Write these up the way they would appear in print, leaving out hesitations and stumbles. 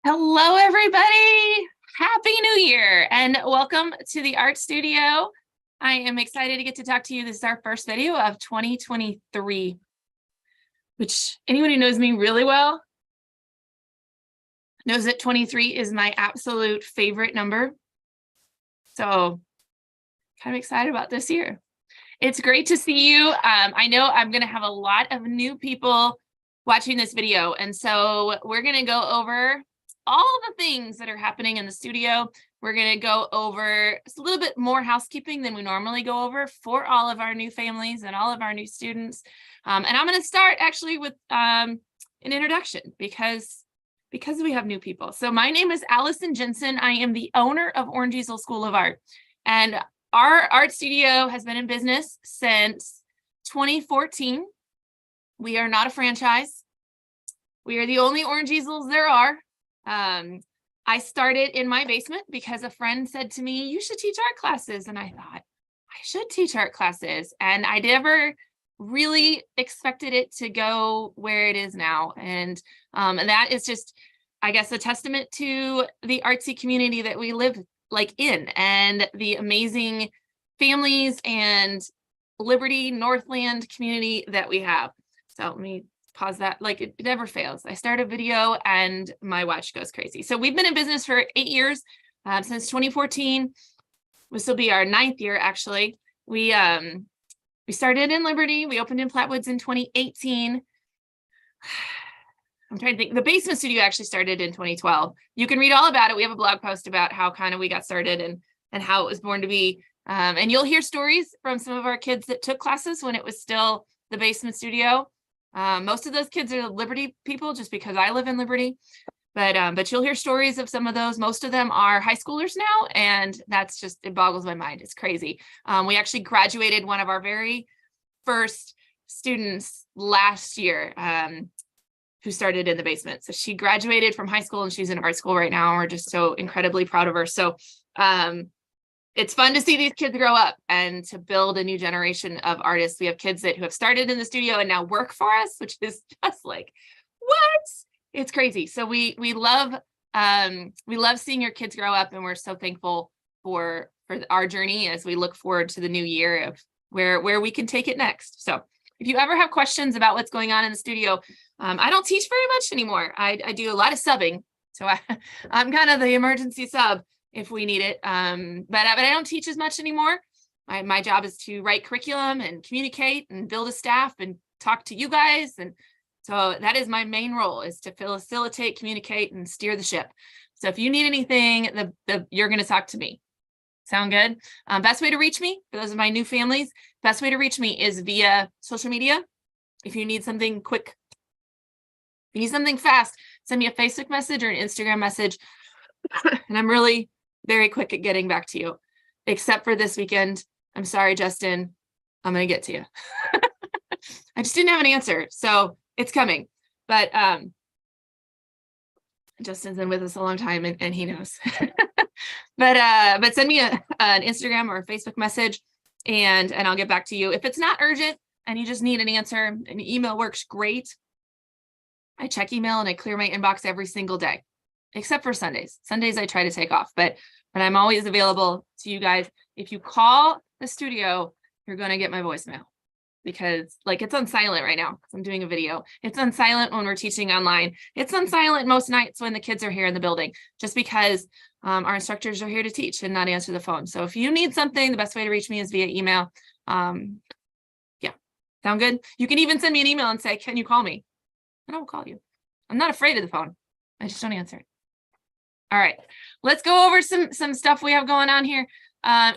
Hello, everybody. Happy New Year and welcome to the art studio. I am excited to get to talk to you. This is our first video of 2023, which anyone who knows me really well knows that 23 is my absolute favorite number. So kind of excited about this year. It's great to see you. I know I'm going to have a lot of new people watching this video. And so we're going to go over all the things that are happening in the studio. We're going to go over a little bit more housekeeping than we normally go over for all of our new families and all of our new students. And I'm going to start actually with an introduction because we have new people. So my name is Allison Jensen. I am the owner of Orange Easel School of Art. And our art studio has been in business since 2014. We are not a franchise. We are the only Orange Easels there are. I started in my basement because a friend said to me, you should teach art classes. And I thought, I should teach art classes. And I never really expected it to go where it is now. And that is just, I guess, a testament to the artsy community that we live in, and the amazing families and Liberty Northland community that we have. So let me pause that. It never fails. I start a video and my watch goes crazy. So we've been in business for 8 years, since 2014. This will be our 9th year, actually. We started in Liberty. We opened in Flatwoods in 2018. I'm trying to think. The basement studio actually started in 2012. You can read all about it. We have a blog post about how kind of we got started and how it was born to be. And you'll hear stories from some of our kids that took classes when it was still the basement studio. Most of those kids are Liberty people just because I live in Liberty. But you'll hear stories of some of those. Most of them are high schoolers now, and that's just, it boggles my mind. It's crazy. We actually graduated one of our very first students last year, who started in the basement. So she graduated from high school and she's in art school right now. And we're just so incredibly proud of her. So it's fun to see these kids grow up and to build a new generation of artists. We have kids who have started in the studio and now work for us, which is just like, what? It's crazy. So we love seeing your kids grow up, and we're so thankful for our journey as we look forward to the new year of where we can take it next. So if you ever have questions about what's going on in the studio, I don't teach very much anymore. I do a lot of subbing. So I'm kind of the emergency sub if we need it. But I don't teach as much anymore. My job is to write curriculum and communicate and build a staff and talk to you guys. And so that is my main role, is to facilitate, communicate, and steer the ship. So if you need anything, you're going to talk to me. Sound good? Best way to reach me, for those of my new families, best way to reach me is via social media. If you need something quick, if you need something fast, send me a Facebook message or an Instagram message. And I'm really very quick at getting back to you, except for this weekend. I'm sorry, Justin. I'm going to get to you. I just didn't have an answer, so it's coming. But Justin's been with us a long time, and he knows. But send me an Instagram or a Facebook message, and I'll get back to you. If it's not urgent and you just need an answer, an email works great. I check email and I clear my inbox every single day, except for Sundays. Sundays I try to take off, but I'm always available to you guys. If you call the studio, you're going to get my voicemail, because it's on silent right now because I'm doing a video. It's on silent when we're teaching online. It's on silent most nights when the kids are here in the building, just because our instructors are here to teach and not answer the phone. So if you need something, the best way to reach me is via email. Yeah, sound good? You can even send me an email and say, can you call me? And I will call you. I'm not afraid of the phone. I just don't answer it. All right, let's go over some stuff we have going on here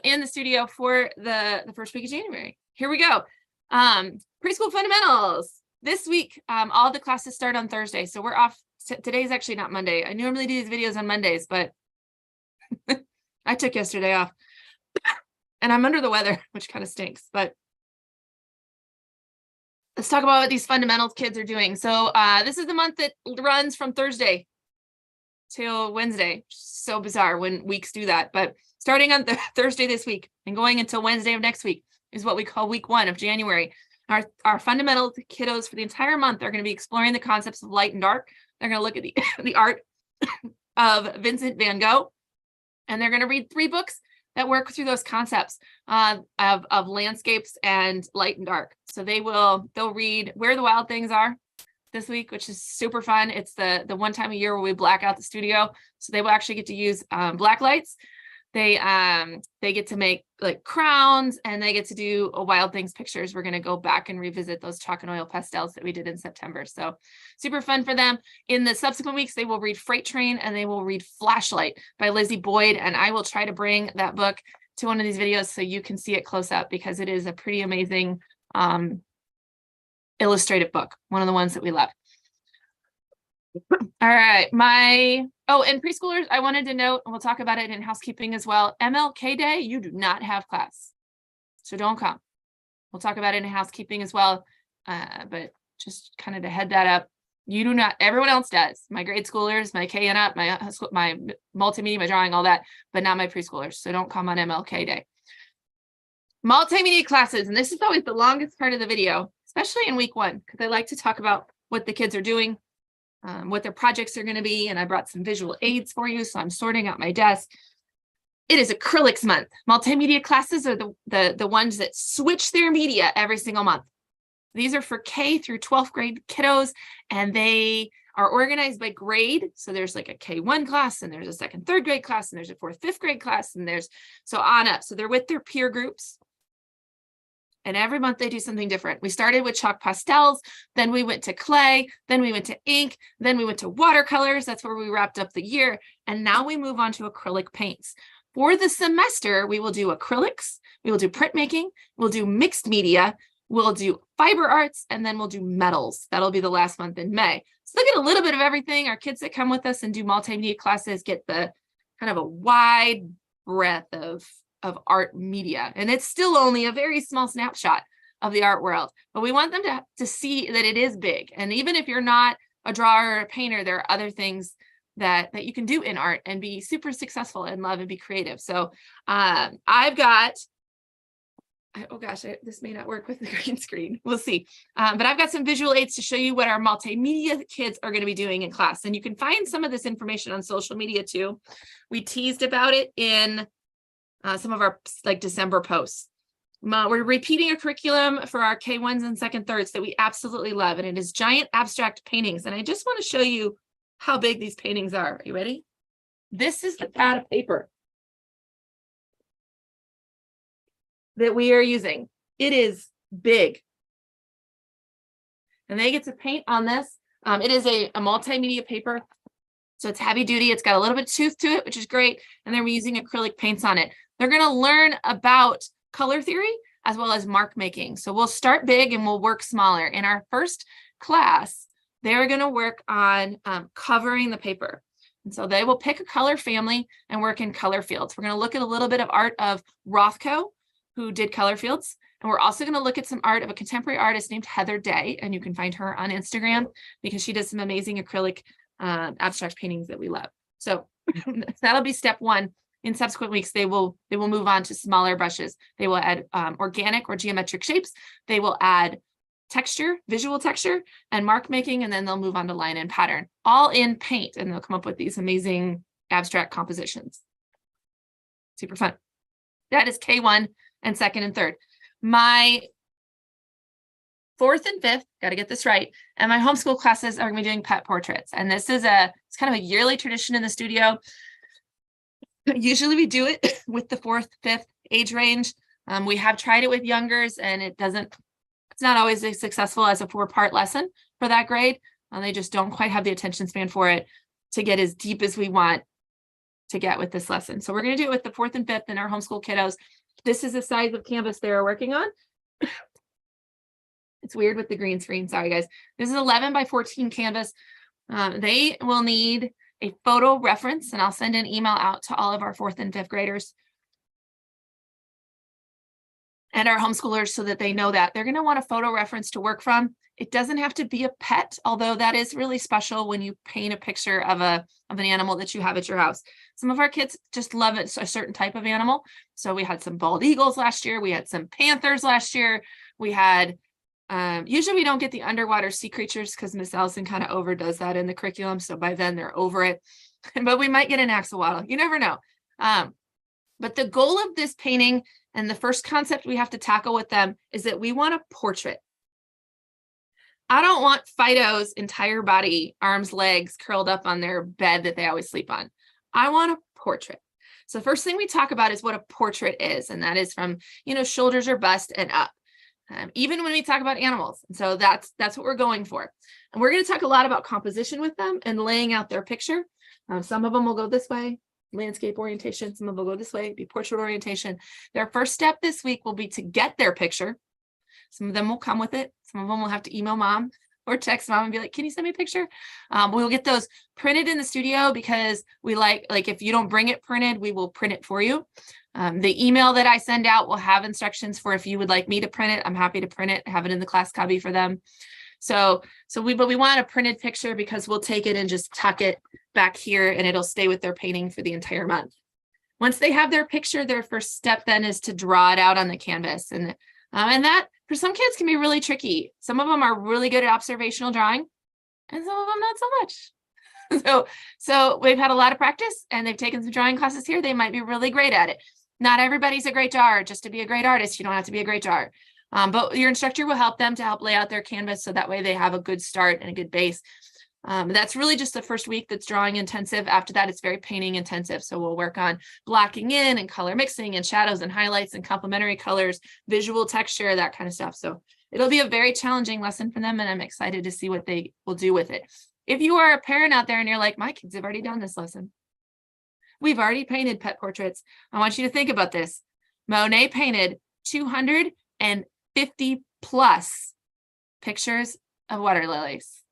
in the studio for the first week of January. Here we go. Preschool Fundamentals. This week, all the classes start on Thursday. So we're off. Today's actually not Monday. I normally do these videos on Mondays, but I took yesterday off. And I'm under the weather, which kind of stinks. But let's talk about what these fundamentals kids are doing. So this is the month that runs from Thursday till Wednesday. So bizarre when weeks do that. But starting on Thursday this week and going until Wednesday of next week is what we call week 1 of January. Our fundamental kiddos for the entire month are going to be exploring the concepts of light and dark. They're going to look at the art of Vincent van Gogh. And they're going to read 3 books that work through those concepts of landscapes and light and dark. So they'll read Where the Wild Things Are this week, which is super fun. It's the one time a year where we black out the studio. So they will actually get to use black lights. They get to make like crowns, and they get to do Wild Things pictures. We're going to go back and revisit those chalk and oil pastels that we did in September. So super fun for them. In the subsequent weeks, they will read Freight Train and they will read Flashlight by Lizzie Boyd. And I will try to bring that book to one of these videos so you can see it close up, because it is a pretty amazing illustrative book. One of the ones that we love. All right, and preschoolers, I wanted to note, and we'll talk about it in housekeeping as well. MLK Day, you do not have class, so don't come. We'll talk about it in housekeeping as well, but just kind of to head that up, you do not. Everyone else does. My grade schoolers, my K and up, my multimedia, my drawing, all that, but not my preschoolers. So don't come on MLK Day. Multimedia classes, and this is always the longest part of the video, especially in week 1, because I like to talk about what the kids are doing. What their projects are going to be, and I brought some visual aids for you, so I'm sorting out my desk. It is acrylics month. Multimedia classes are the ones that switch their media every single month. These are for K through 12th grade kiddos, and they are organized by grade. So there's like a K1 class, and there's a 2nd, 3rd grade class, and there's a 4th, 5th grade class, and there's so on up. So they're with their peer groups. And every month they do something different. We started with chalk pastels, then we went to clay, then we went to ink, then we went to watercolors. That's where we wrapped up the year. And now we move on to acrylic paints. For the semester, we will do acrylics, we will do printmaking, we'll do mixed media, we'll do fiber arts, and then we'll do metals. That'll be the last month in May. So they get a little bit of everything. Our kids that come with us and do multimedia classes get the kind of a wide breadth of art media. And it's still only a very small snapshot of the art world, but we want them to see that it is big. And even if you're not a drawer or a painter, there are other things that you can do in art and be super successful and love and be creative. So I've got, oh gosh, this may not work with the green screen. We'll see. But I've got some visual aids to show you what our multimedia kids are going to be doing in class. And you can find some of this information on social media too. We teased about it in some of our December posts. We're repeating a curriculum for our K1s and 2nd, 3rds that we absolutely love, and it is giant abstract paintings. And I just want to show you how big these paintings are. Are you ready? This is the pad of paper that we are using. It is big. And they get to paint on this. It is a multimedia paper. So it's heavy duty. It's got a little bit of tooth to it, which is great. And then we're using acrylic paints on it. They're going to learn about color theory as well as mark making. So we'll start big and we'll work smaller. In our first class, they're going to work on covering the paper. And so they will pick a color family and work in color fields. We're going to look at a little bit of art of Rothko, who did color fields. And we're also going to look at some art of a contemporary artist named Heather Day. And you can find her on Instagram because she does some amazing acrylic abstract paintings that we love. So that'll be step 1. In subsequent weeks, they will move on to smaller brushes. They will add organic or geometric shapes. They will add texture, visual texture, and mark making, and then they'll move on to line and pattern, all in paint, and they'll come up with these amazing abstract compositions. Super fun. That is K1 and 2nd and 3rd. My 4th and 5th, got to get this right, and my homeschool classes are going to be doing pet portraits. And this is it's kind of a yearly tradition in the studio. Usually we do it with the 4th, 5th age range. We have tried it with youngers, and it's not always as successful as a 4-part lesson for that grade. They just don't quite have the attention span for it to get as deep as we want to get with this lesson. So we're going to do it with the 4th and 5th and our homeschool kiddos. This is the size of canvas they're working on. It's weird with the green screen. Sorry, guys. This is 11 by 14 canvas. They will need a photo reference, and I'll send an email out to all of our 4th and 5th graders and our homeschoolers so that they know that they're going to want a photo reference to work from. It doesn't have to be a pet, although that is really special when you paint a picture of an animal that you have at your house. Some of our kids just love it, a certain type of animal. So we had some bald eagles last year. We had some panthers last year. We had Usually we don't get the underwater sea creatures because Miss Allison kind of overdoes that in the curriculum. So by then they're over it, but we might get an axolotl. You never know. But the goal of this painting and the first concept we have to tackle with them is that we want a portrait. I don't want Fido's entire body, arms, legs curled up on their bed that they always sleep on. I want a portrait. So the first thing we talk about is what a portrait is. And that is from, shoulders or bust and up. Even when we talk about animals. And so that's what we're going for. And we're going to talk a lot about composition with them and laying out their picture. Some of them will go this way, landscape orientation. Some of them will go this way, be portrait orientation. Their first step this week will be to get their picture. Some of them will come with it. Some of them will have to email mom or text mom and be like, can you send me a picture? We'll get those printed in the studio because we like if you don't bring it printed, we will print it for you. The email that I send out will have instructions for if you would like me to print it. I'm happy to print it, have it in the class copy for them. But we want a printed picture because we'll take it and just tuck it back here and it'll stay with their painting for the entire month. Once they have their picture, their first step then is to draw it out on the canvas. And that for some kids can be really tricky. Some of them are really good at observational drawing and some of them not so much. So we've had a lot of practice and they've taken some drawing classes here. They might be really great at it. Not everybody's a great drawer. Just to be a great artist, you don't have to be a great drawer. But your instructor will help them to help lay out their canvas so that way they have a good start and a good base. That's really just the first week that's drawing intensive. After that, it's very painting intensive. So we'll work on blocking in and color mixing and shadows and highlights and complementary colors, visual texture, that kind of stuff. So it'll be a very challenging lesson for them. And I'm excited to see what they will do with it. If you are a parent out there and you're like, my kids have already done this lesson. We've already painted pet portraits. I want you to think about this. Monet painted 250 plus pictures of water lilies.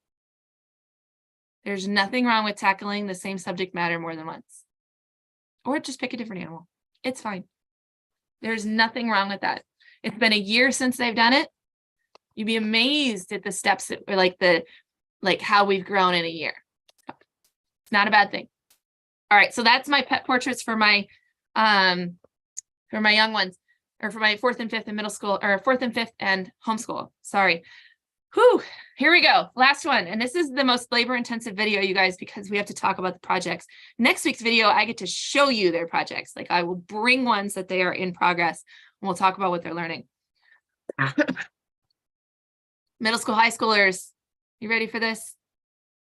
There's nothing wrong with tackling the same subject matter more than once. Or just pick a different animal. It's fine. There's nothing wrong with that. It's been a year since they've done it. You'd be amazed at the steps that like how we've grown in a year. It's not a bad thing. All right, so that's my pet portraits for my young ones, or for my 4th and 5th and middle school, or 4th and 5th and homeschool. Sorry. Whew, here we go. Last one. And this is the most labor intensive video, you guys, because we have to talk about the projects. Next week's video, I get to show you their projects. Like I will bring ones that they are in progress and we'll talk about what they're learning. Middle school, high schoolers, you ready for this?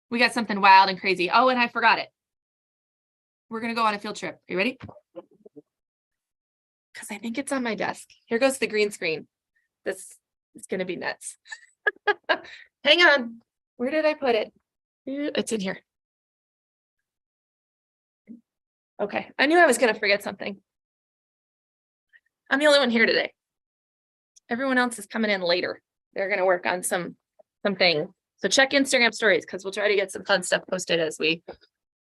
We got something wild and crazy. Oh, and I forgot it. We're going to go on a field trip. Are you ready? Because I think it's on my desk. Here goes the green screen. This is going to be nuts. Hang on. Where did I put it? It's in here. Okay. I knew I was going to forget something. I'm the only one here today. Everyone else is coming in later. They're going to work on something. So check Instagram stories because we'll try to get some fun stuff posted as we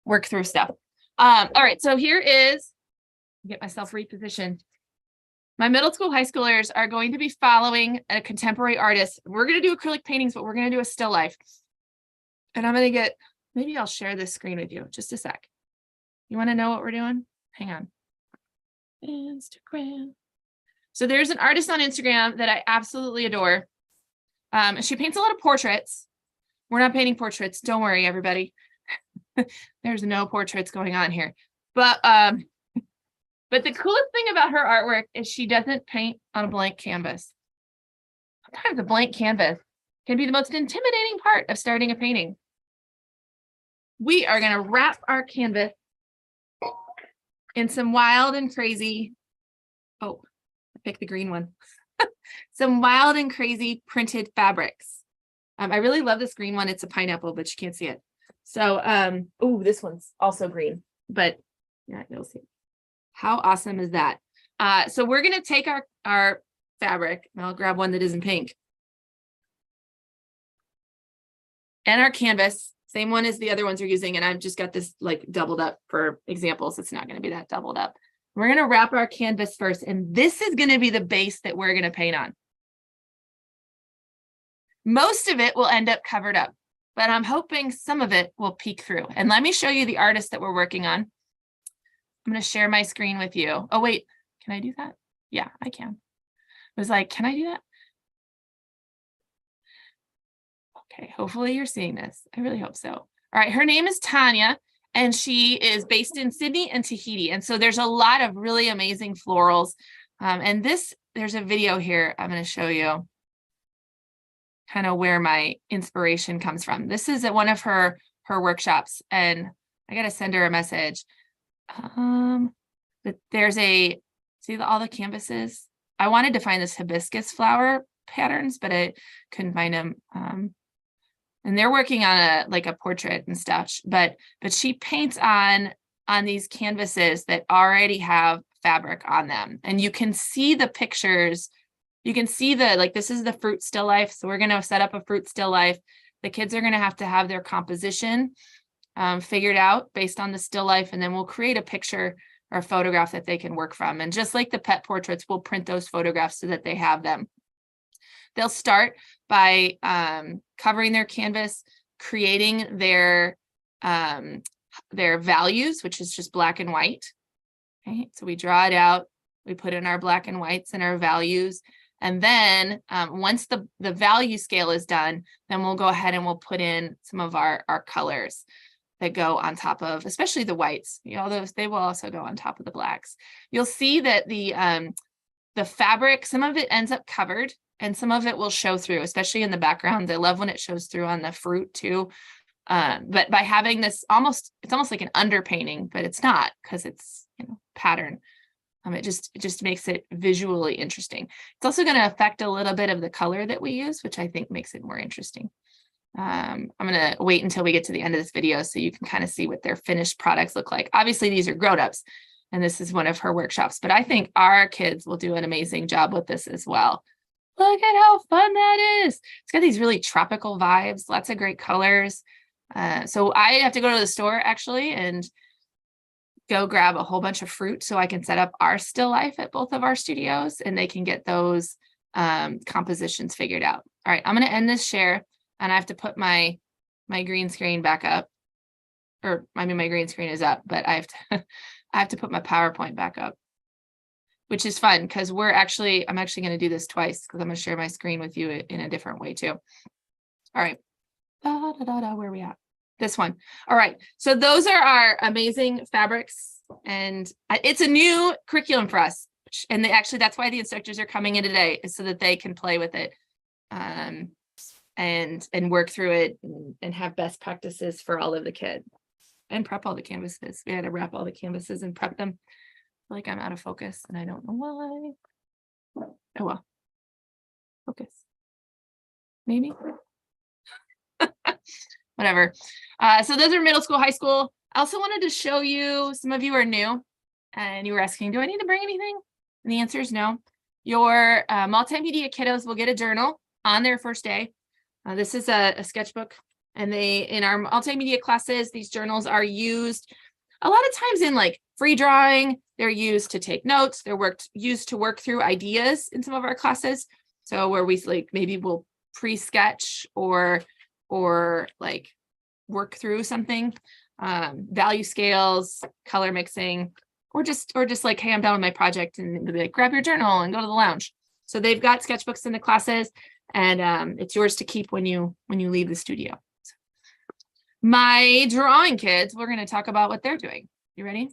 work through stuff. All right. So here is, get myself repositioned. My middle school, high schoolers are going to be following a contemporary artist. We're going to do acrylic paintings, but we're going to do a still life. And I'm going to maybe I'll share this screen with you. Just a sec. You want to know what we're doing? Hang on. Instagram. So there's an artist on Instagram that I absolutely adore. She paints a lot of portraits. We're not painting portraits. Don't worry, everybody. There's no portraits going on here. But the coolest thing about her artwork is she doesn't paint on a blank canvas. Sometimes a blank canvas can be the most intimidating part of starting a painting. We are going to wrap our canvas in some wild and crazy, I picked the green one, some wild and crazy printed fabrics. I really love this green one. It's a pineapple, but you can't see it. So, this one's also green, but yeah, you'll see. How awesome is that? So we're going to take our fabric, and I'll grab one that isn't pink, and our canvas, same one as the other ones we're using. And I've just got this like doubled up for examples. It's not going to be that doubled up. We're going to wrap our canvas first, and this is going to be the base that we're going to paint on. Most of it will end up covered up, but I'm hoping some of it will peek through. And let me show you the artist that we're working on. I'm going to share my screen with you. Oh, wait, can I do that? Yeah, I can. I was like, can I do that? Okay, hopefully you're seeing this. I really hope so. All right, her name is Tanya, and she is based in Sydney and Tahiti. And so there's a lot of really amazing florals. And there's a video here I'm going to show you kind of where my inspiration comes from. This is at one of her workshops, and I got to send her a message. But there's see all the canvases. I wanted to find this hibiscus flower patterns, but I couldn't find them. And they're working on a portrait and stuff, but she paints on these canvases that already have fabric on them, and you can see the pictures. You can see this is the fruit still life. So we're going to set up a fruit still life. The kids are going to have their composition figured out based on the still life, and then we'll create a picture or a photograph that they can work from. And just like the pet portraits, we'll print those photographs so that they have them. They'll start by covering their canvas, creating their values, which is just black and white. Okay, so we draw it out, we put in our black and whites and our values. And then once the value scale is done, then we'll go ahead and we'll put in some of our colors that go on top of, especially the whites. Those, they will also go on top of the blacks. You'll see that the fabric, some of it ends up covered and some of it will show through, especially in the background. I love when it shows through on the fruit too. But by having this it's almost like an underpainting, but it's not, because it's pattern. It just makes it visually interesting. It's also going to affect a little bit of the color that we use, which I think makes it more interesting. I'm going to wait until we get to the end of this video so you can kind of see what their finished products look like. Obviously, these are grown-ups, and this is one of her workshops, but I think our kids will do an amazing job with this as well. Look at how fun that is. It's got these really tropical vibes, lots of great colors. So I have to go to the store actually and go grab a whole bunch of fruit so I can set up our still life at both of our studios, and they can get those compositions figured out. All right, I'm going to end this share, and I have to put my green screen back up, or I mean, my green screen is up, but I have to put my PowerPoint back up, which is fun because I'm actually going to do this twice because I'm going to share my screen with you in a different way too. All right, where are we at? This one. All right. So those are our amazing fabrics, and it's a new curriculum for us. And that's why the instructors are coming in today, is so that they can play with it and work through it and have best practices for all of the kids and prep all the canvases. We had to wrap all the canvases and prep them. I feel like I'm out of focus and I don't know why. Oh, well, focus. Maybe. Whatever. So those are middle school, high school. I also wanted to show you, some of you are new and you were asking, do I need to bring anything? And the answer is no. Your multimedia kiddos will get a journal on their first day. This is a sketchbook, and in our multimedia classes, these journals are used a lot of times in like free drawing. They're used to take notes. They're used to work through ideas in some of our classes. So where we maybe we'll pre-sketch or like work through something, value scales, color mixing, or just like, hey, I'm done with my project, and they'll be like, grab your journal and go to the lounge. So they've got sketchbooks in the classes, and it's yours to keep when you leave the studio. My drawing kids, we're going to talk about what they're doing. You ready?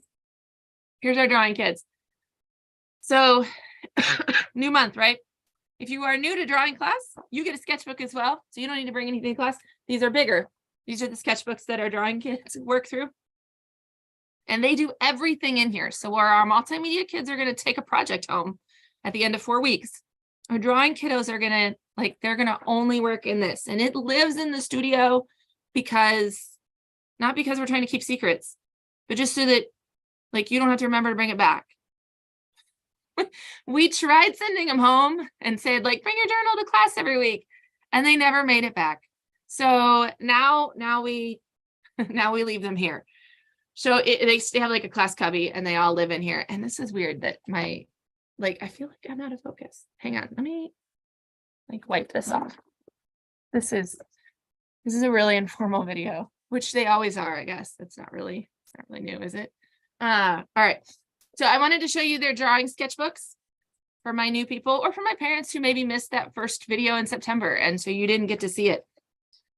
Here's our drawing kids. So new month, right? If you are new to drawing class, you get a sketchbook as well. So you don't need to bring anything to class. These are bigger. These are the sketchbooks that our drawing kids work through. And they do everything in here. So where our multimedia kids are going to take a project home at the end of 4 weeks, our drawing kiddos are going to, they're going to only work in this. And it lives in the studio not because we're trying to keep secrets, but just so that you don't have to remember to bring it back. We tried sending them home and said, bring your journal to class every week, and they never made it back. So now we leave them here. So they have a class cubby, and they all live in here. And this is weird that I feel like I'm out of focus. Hang on, let me wipe this off. This is a really informal video, which they always are, I guess. It's not really new, is it? All right. So I wanted to show you their drawing sketchbooks for my new people, or for my parents who maybe missed that first video in September, and so you didn't get to see it.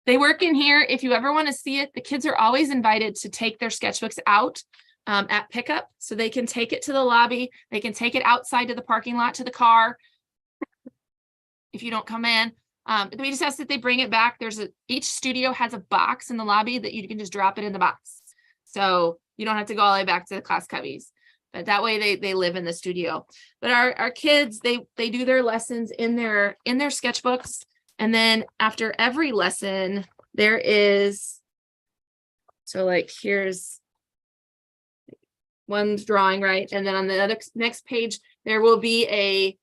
They work in here. If you ever want to see it, the kids are always invited to take their sketchbooks out at pickup. So they can take it to the lobby. They can take it outside to the parking lot to the car. If you don't come in, we just ask that they bring it back. Each studio has a box in the lobby that you can just drop it in the box. So you don't have to go all the way back to the class cubbies. But that way they live in the studio. But our kids, they do their lessons in their sketchbooks. And then after every lesson, there is, so like here's one drawing, right? And then on the next page, there will be a,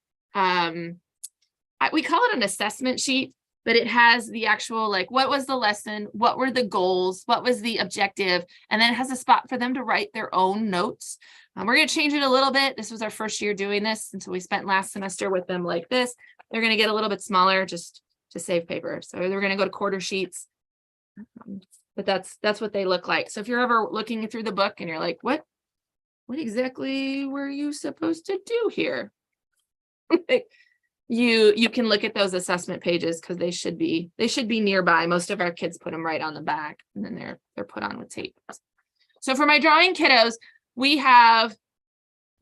we call it an assessment sheet, but it has the actual, like, what was the lesson? What were the goals? What was the objective? And then it has a spot for them to write their own notes. We're going to change it a little bit. This was our first year doing this. And so we spent last semester with them like this. They're going to get a little bit smaller just to save paper. So they're going to go to quarter sheets. But that's what they look like. So if you're ever looking through the book and you're like, what exactly were you supposed to do here? You can look at those assessment pages because they should be nearby. Most of our kids put them right on the back, and then they're put on with tape. So for my drawing kiddos, we have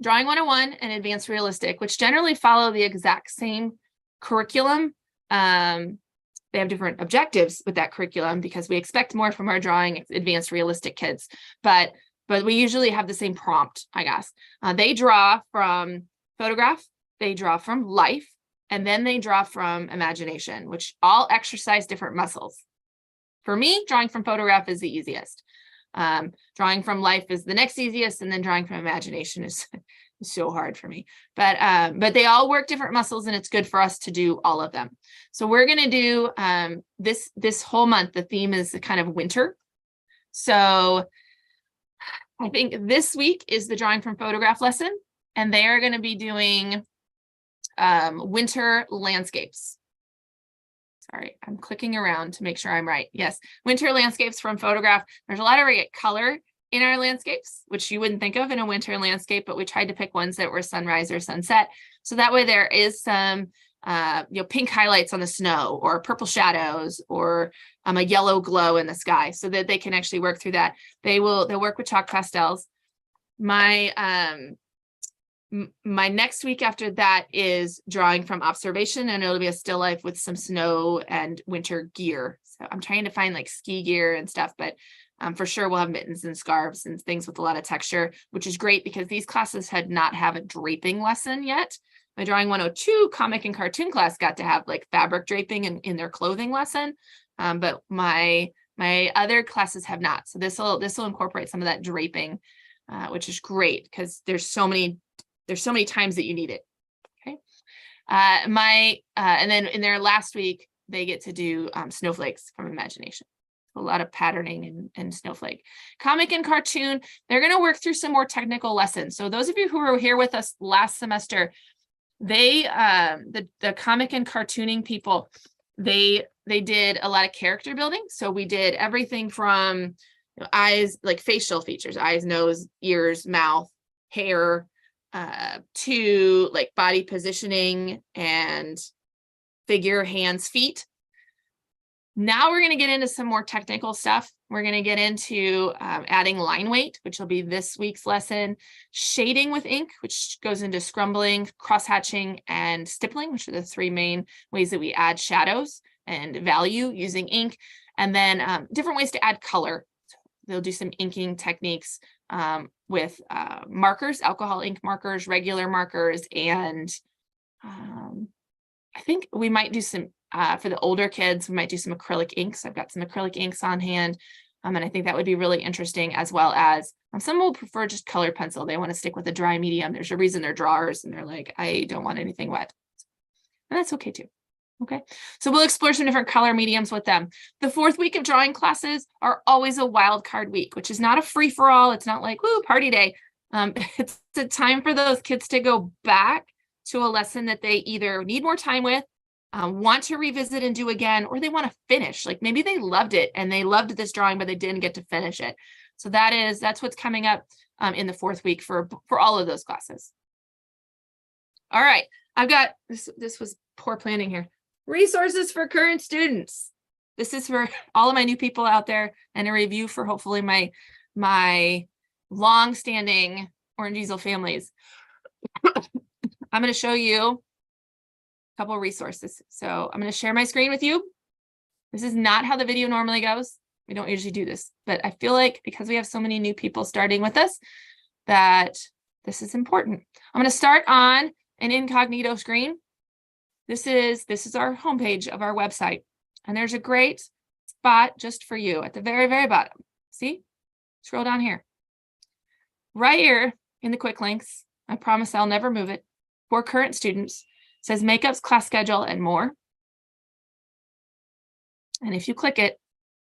Drawing 101 and Advanced Realistic, which generally follow the exact same curriculum. They have different objectives with that curriculum because we expect more from our drawing advanced realistic kids, but we usually have the same prompt, I guess. They draw from photograph, they draw from life, and then they draw from imagination, which all exercise different muscles. For me, drawing from photograph is the easiest. Drawing from life is the next easiest, and then drawing from imagination is so hard for me. But they all work different muscles, and it's good for us to do all of them. So we're going to do this whole month. The theme is the kind of winter. So I think this week is the drawing from photograph lesson, and they are going to be doing winter landscapes. Sorry, I'm clicking around to make sure I'm right. Yes, winter landscapes from photograph. There's a lot of color in our landscapes, which you wouldn't think of in a winter landscape, but we tried to pick ones that were sunrise or sunset. So that way there is some pink highlights on the snow, or purple shadows, or a yellow glow in the sky, so that they can actually work through that. They'll work with chalk pastels. My next week after that is drawing from observation, and it'll be a still life with some snow and winter gear. So I'm trying to find like ski gear and stuff, but for sure we'll have mittens and scarves and things with a lot of texture, which is great because these classes had not have a draping lesson yet. My Drawing 102 comic and cartoon class got to have like fabric draping in their clothing lesson, but my other classes have not. So this will incorporate some of that draping, which is great because there's so many times that you need it. Okay. And then in their last week, they get to do snowflakes from imagination. A lot of patterning and snowflake. Comic and cartoon, they're going to work through some more technical lessons. So those of you who were here with us last semester, the comic and cartooning people, they did a lot of character building. So we did everything from eyes, like facial features, eyes, nose, ears, mouth, hair, to like body positioning and figure, hands, feet. Now we're going to get into some more technical stuff. We're going to get into adding line weight, which will be this week's lesson, shading with ink, which goes into scrumbling, cross-hatching, and stippling, which are the three main ways that we add shadows and value using ink, and then different ways to add color. So they'll do some inking techniques with markers, alcohol ink markers, regular markers, and I think we might do some, for the older kids, we might do some acrylic inks. I've got some acrylic inks on hand, and I think that would be really interesting, as well as some will prefer just colored pencil. They want to stick with a dry medium. There's a reason they're drawers, and they're like, I don't want anything wet. And that's okay too. Okay, so we'll explore some different color mediums with them. The fourth week of drawing classes are always a wild card week, which is not a free for all. It's not like, woo, party day. It's a time for those kids to go back to a lesson that they either need more time with, want to revisit and do again, or they want to finish. Like maybe they loved it and they loved this drawing, but they didn't get to finish it. So that's what's coming up in the fourth week for all of those classes. All right, I've got this was poor planning here. Resources for current students. This is for all of my new people out there, and a review for hopefully my long-standing Orange Easel families. I'm going to show you a couple of resources. So I'm going to share my screen with you. This is not how the video normally goes. We don't usually do this, but I feel like because we have so many new people starting with us, that this is important. I'm going to start on an incognito screen. This is our homepage of our website. And there's a great spot just for you at the very, very bottom. See? Scroll down here. Right here in the quick links, I promise I'll never move it, for current students, it says Makeup's class schedule and more. And if you click it,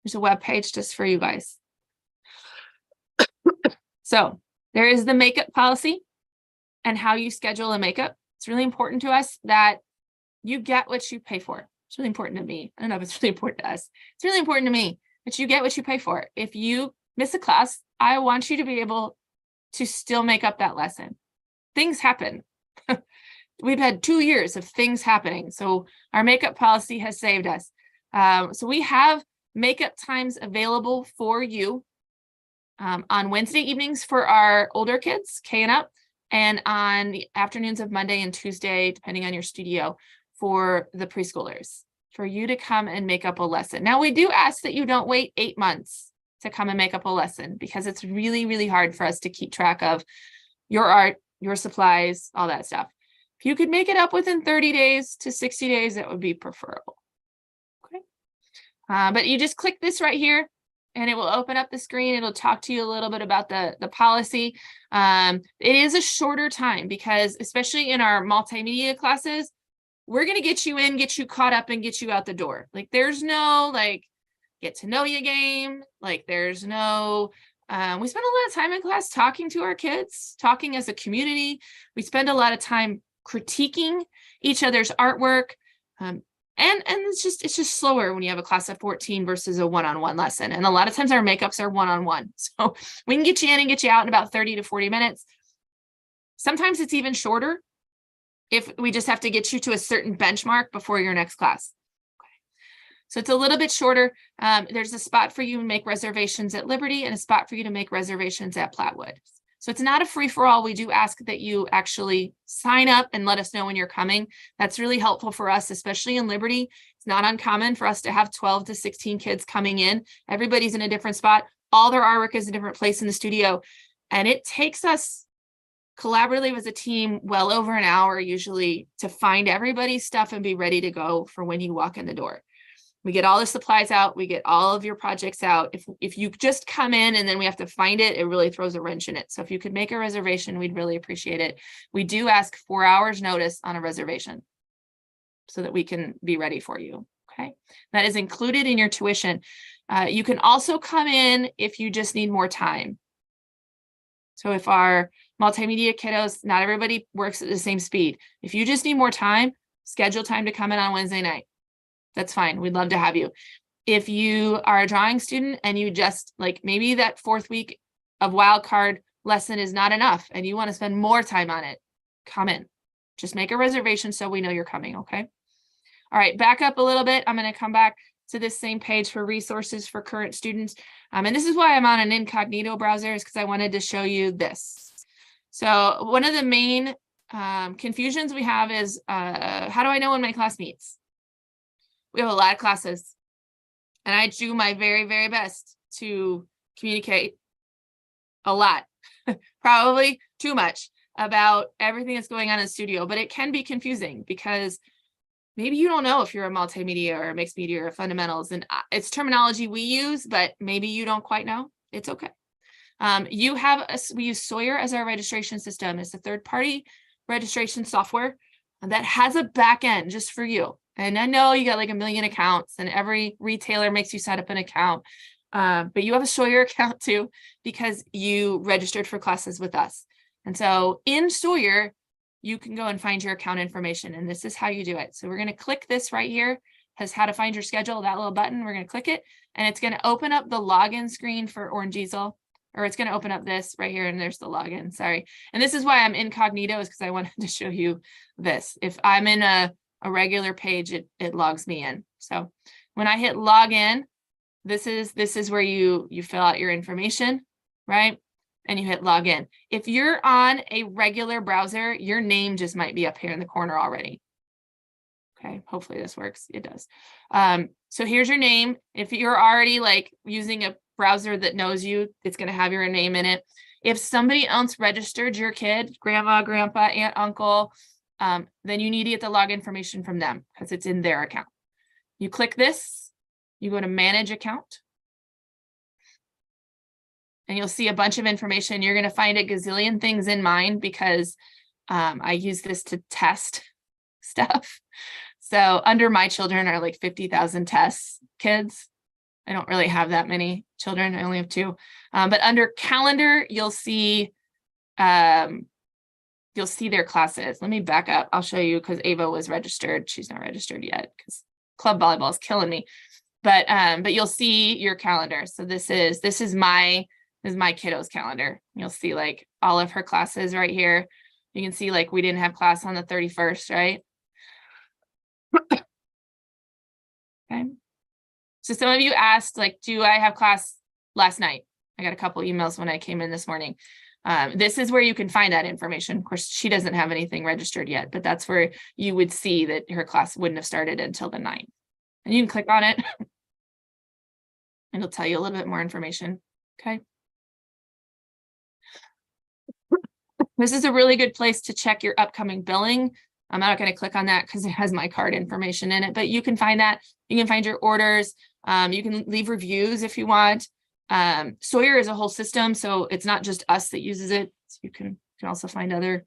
there's a web page just for you guys. So there is the makeup policy and how you schedule a makeup. It's really important to us that you get what you pay for. It's really important to me. I don't know if it's really important to us. It's really important to me that you get what you pay for. If you miss a class, I want you to be able to still make up that lesson. Things happen. We've had 2 years of things happening. So our makeup policy has saved us. So we have makeup times available for you on Wednesday evenings for our older kids, K and up, and on the afternoons of Monday and Tuesday, depending on your studio, for the preschoolers, for you to come and make up a lesson. Now, we do ask that you don't wait 8 months to come and make up a lesson, because it's really, really hard for us to keep track of your art, your supplies, all that stuff. If you could make it up within 30 days to 60 days, that would be preferable. Okay. But you just click this right here and it will open up the screen. It'll talk to you a little bit about the policy. It is a shorter time because, especially in our multimedia classes, we're going to get you in, get you caught up, and get you out the door. Like, there's no get to know you game. Like, there's no, we spend a lot of time in class talking to our kids, talking as a community. We spend a lot of time critiquing each other's artwork. And it's just slower when you have a class of 14 versus a one-on-one lesson. And a lot of times our makeups are one-on-one. So we can get you in and get you out in about 30 to 40 minutes. Sometimes it's even shorter if we just have to get you to a certain benchmark before your next class. Okay. So it's a little bit shorter. There's a spot for you to make reservations at Liberty and a spot for you to make reservations at Plattwood. So it's not a free-for-all. We do ask that you actually sign up and let us know when you're coming. That's really helpful for us, especially in Liberty. It's not uncommon for us to have 12 to 16 kids coming in. Everybody's in a different spot. All their artwork is a different place in the studio. And it takes us collaboratively as a team well over an hour usually to find everybody's stuff and be ready to go for when you walk in the door. We get all the supplies out. We get all of your projects out. If you just come in and then we have to find it, it really throws a wrench in it. So if you could make a reservation, we'd really appreciate it. We do ask 4 hours notice on a reservation so that we can be ready for you. Okay. That is included in your tuition. You can also come in if you just need more time. So if our multimedia kiddos, not everybody works at the same speed. If you just need more time, schedule time to come in on Wednesday night. That's fine. We'd love to have you. If you are a drawing student and you just maybe that 4th week of wildcard lesson is not enough and you want to spend more time on it, come in. Just make a reservation so we know you're coming. Okay. All right. Back up a little bit. I'm going to come back to this same page for resources for current students. And this is why I'm on an incognito browser, is because I wanted to show you this. So one of the main confusions we have is, how do I know when my class meets? We have a lot of classes, and I do my very, very best to communicate a lot, probably too much, about everything that's going on in the studio, but it can be confusing because maybe you don't know if you're a multimedia or a mixed media or fundamentals, and it's terminology we use, but maybe you don't quite know. It's okay. We use Sawyer as our registration system. It's a third-party registration software that has a back end just for you. And I know you got 1 million accounts and every retailer makes you set up an account, but you have a Sawyer account too, because you registered for classes with us. And so in Sawyer, you can go and find your account information, and this is how you do it. So we're going to click this right here, has how to find your schedule, that little button. We're going to click it, and it's going to open up the login screen for Orange Easel, or it's going to open up this right here, and there's the login, sorry. And this is why I'm incognito, is because I wanted to show you this. If I'm in a regular page, it logs me in. So When I hit login, this is where you fill out your information, right? And you hit login. If you're on a regular browser, your name just might be up here in the corner already. Okay, hopefully this works. It does. So here's your name. If you're already like using a browser that knows you, it's going to have your name in it. If somebody else registered your kid, grandma, grandpa, aunt, uncle, then you need to get the log information from them because it's in their account. You click this, you go to manage account, and you'll see a bunch of information. You're going to find a gazillion things in mine because I use this to test stuff. So under my children are like 50,000 tests kids. I don't really have that many children. I only have 2. But under calendar, you'll see their classes. Let me back up. I'll show you because Ava was registered. She's not registered yet because club volleyball is killing me. But you'll see your calendar. So this is my kiddo's calendar. You'll see like all of her classes right here. You can see like we didn't have class on the 31st, right? Okay. So some of you asked, like, do I have class last night? I got a couple emails when I came in this morning. This is where you can find that information. Of course, she doesn't have anything registered yet, but that's where you would see that her class wouldn't have started until the 9th. And you can click on it and it'll tell you a little bit more information. Okay. This is a really good place to check your upcoming billing. I'm not going to click on that because it has my card information in it, but you can find that. You can find your orders. You can leave reviews if you want. Sawyer is a whole system, so it's not just us that uses it. So you can also find other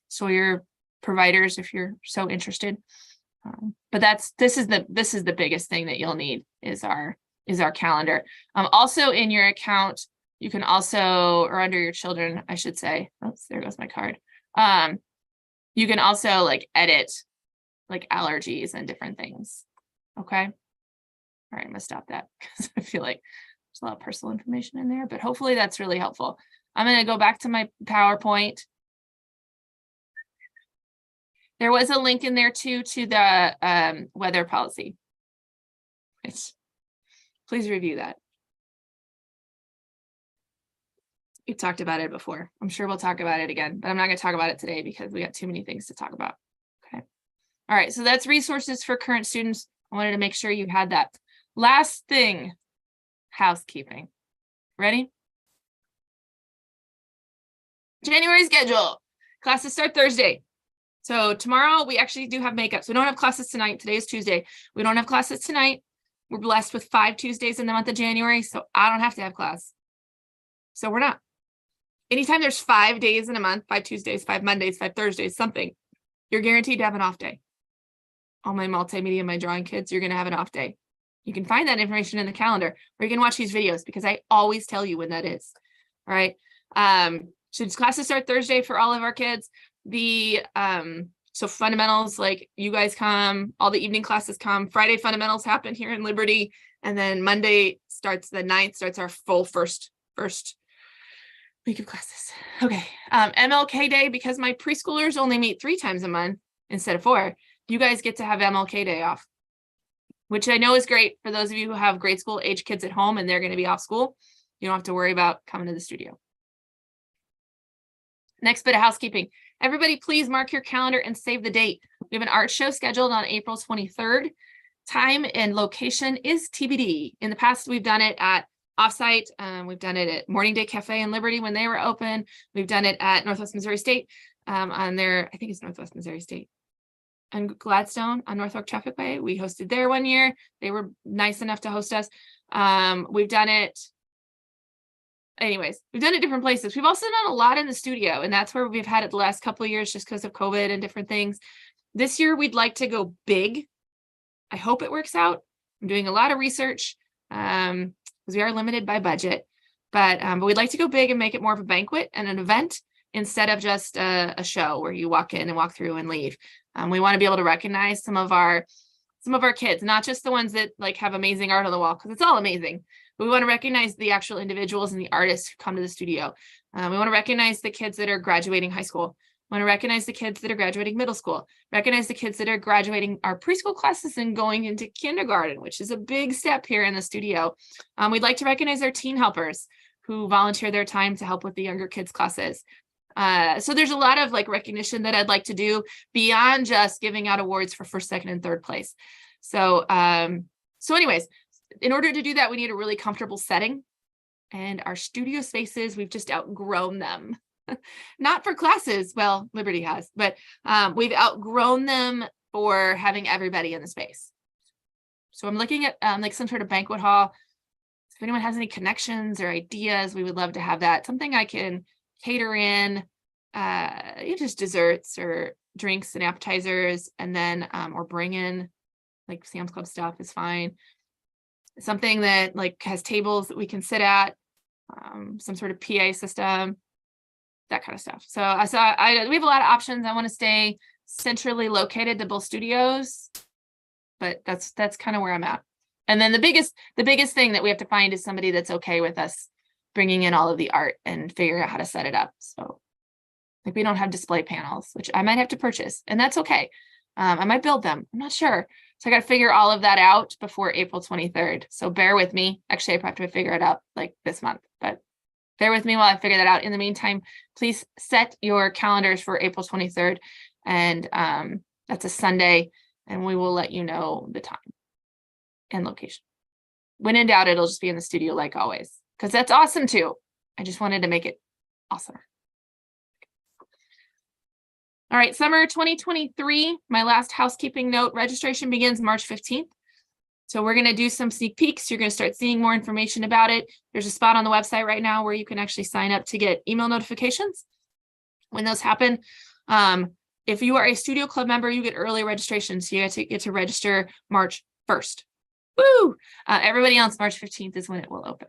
Sawyer providers if you're so interested. But this is the biggest thing that you'll need is our calendar. Also in your account, you can also, or under your children, I should say. Oops, there goes my card. You can also like edit like allergies and different things. Okay. All right, I'm gonna stop that because I feel like there's a lot of personal information in there, but hopefully that's really helpful. I'm gonna go back to my PowerPoint. There was a link in there too to the weather policy. Please review that. We've talked about it before. I'm sure we'll talk about it again, but I'm not going to talk about it today because we got too many things to talk about. Okay. All right. So that's resources for current students. I wanted to make sure you had that. Last thing, housekeeping. Ready? January schedule. Classes start Thursday. So tomorrow we actually do have makeup. So we don't have classes tonight. Today is Tuesday. We don't have classes tonight. We're blessed with 5 Tuesdays in the month of January. So I don't have to have class. So we're not. Anytime there's 5 days in a month, 5 Tuesdays, 5 Mondays, 5 Thursdays, something, you're guaranteed to have an off day. All my multimedia, my drawing kids, you're going to have an off day. You can find that information in the calendar, or you can watch these videos because I always tell you when that is. All right. So classes start Thursday for all of our kids. So fundamentals, like you guys come, all the evening classes come. Friday fundamentals happen here in Liberty. And then Monday starts the 9th, starts our full first week of classes. Okay. MLK Day, because my preschoolers only meet 3 times a month instead of 4, you guys get to have MLK Day off, which I know is great for those of you who have grade school age kids at home and they're going to be off school. You don't have to worry about coming to the studio. Next bit of housekeeping. Everybody, please mark your calendar and save the date. We have an art show scheduled on April 23rd. Time and location is TBD. In the past, we've done it at offsite. We've done it at Morning Day Cafe in Liberty when they were open. We've done it at Northwest Missouri State on their, I think it's Northwest Missouri State, and Gladstone on North Oak Traffic Way. We hosted there one year. They were nice enough to host us. We've done it. Anyways, we've done it different places. We've also done a lot in the studio, and that's where we've had it the last couple of years just because of COVID and different things. This year, we'd like to go big. I hope it works out. I'm doing a lot of research because we are limited by budget, but we'd like to go big and make it more of a banquet and an event instead of just a show where you walk in and walk through and leave. We want to be able to recognize some of our kids, not just the ones that like have amazing art on the wall, because it's all amazing. But we want to recognize the actual individuals and the artists who come to the studio. We want to recognize the kids that are graduating high school. Want to recognize the kids that are graduating middle school, recognize the kids that are graduating our preschool classes and going into kindergarten, which is a big step here in the studio. We'd like to recognize our teen helpers who volunteer their time to help with the younger kids classes. So there's a lot of like recognition that I'd like to do beyond just giving out awards for first, second, and third place. So anyways, in order to do that, we need a really comfortable setting. And our studio spaces, we've just outgrown them. Not for classes, well, Liberty has, but we've outgrown them for having everybody in the space. So I'm looking at like some sort of banquet hall. If anyone has any connections or ideas, we would love to have that. Something I can cater in, just desserts or drinks and appetizers, and then or bring in like Sam's Club stuff is fine. Something that like has tables that we can sit at, some sort of PA system, that kind of stuff. So we have a lot of options. I want to stay centrally located to both studios, but that's kind of where I'm at. And then the biggest thing that we have to find is somebody that's okay with us bringing in all of the art and figuring out how to set it up. So like we don't have display panels, which I might have to purchase, and that's okay. I might build them. I'm not sure. So I got to figure all of that out before April 23rd. So bear with me. Actually, I have to figure it out like this month, but bear with me while I figure that out. In the meantime, please set your calendars for April 23rd. And that's a Sunday, and we will let you know the time and location. When in doubt, it'll just be in the studio like always, because that's awesome too. I just wanted to make it awesome. All right, summer 2023, my last housekeeping note, registration begins March 15th. So we're going to do some sneak peeks. You're going to start seeing more information about it. There's a spot on the website right now where you can actually sign up to get email notifications when those happen. If you are a studio club member, you get early registration. So you get to register March 1st. Woo! Everybody else, March 15th is when it will open.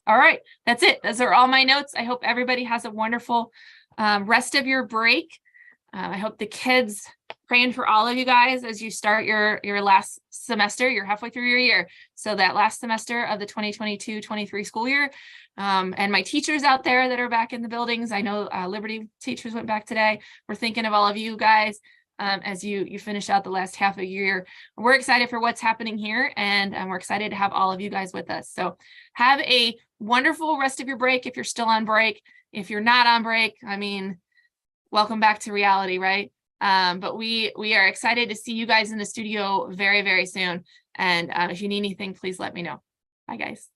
All right, that's it. Those are all my notes. I hope everybody has a wonderful rest of your break. I hope the kids, praying for all of you guys as you start your last semester. You're halfway through your year. So that last semester of the 2022-23 school year. And my teachers out there that are back in the buildings. I know Liberty teachers went back today. We're thinking of all of you guys as you finish out the last half of the year. We're excited for what's happening here, and we're excited to have all of you guys with us. So have a wonderful rest of your break if you're still on break. If you're not on break, I mean, welcome back to reality, right? But we are excited to see you guys in the studio very, very soon. And if you need anything, please let me know. Bye, guys.